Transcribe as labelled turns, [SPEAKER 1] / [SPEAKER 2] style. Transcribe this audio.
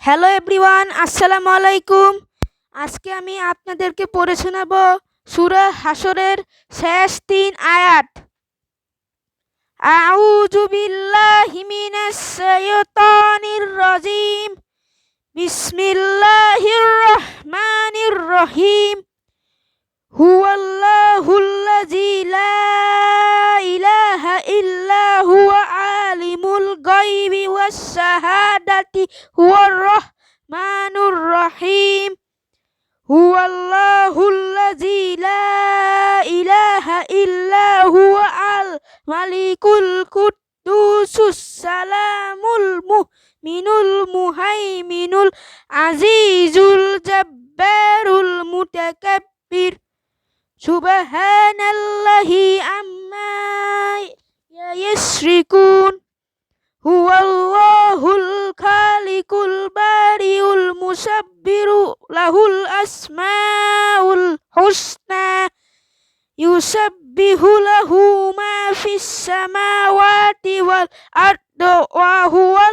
[SPEAKER 1] Hello everyone, আসসালামু আলাইকুম। আজকে আমি আপনাদেরকে পড়ে শোনাব সূরা হাশরের শেষ ৩ আয়াত। আউযু বিল্লাহি মিনাশ শাইতানির রাজিম। বিসমিল্লাহির রহমানির রহিম। হুয়াল্লাহুল্লাযী লা ইলাহা ইল্লা হুয়া আলিমুল গায়বি ওয়াশ শাহাদাতি হুয়ার রহমানুর রহিম। হুয়াল্লাহুল্লাযী লা ইলাহা ইল্লা হুয়া আল মালিকুল কুদ্দুসুস সালামুল মুমিনুল মুহাইমিনুল আজিজুল জাব্বারুল মুতাকাব্বির। সুবহানাল্লাহি আম্মা ইয়াশরিকুন। হুয়াল্লাহুল খালিকুল বারিউল মুসাব্বিরু লাহুল আসমাউল হুসনা। ইউসাব্বিহু লাহু মা ফিস সামাওয়াতি ওয়াল আরদি ওয়া হুয়া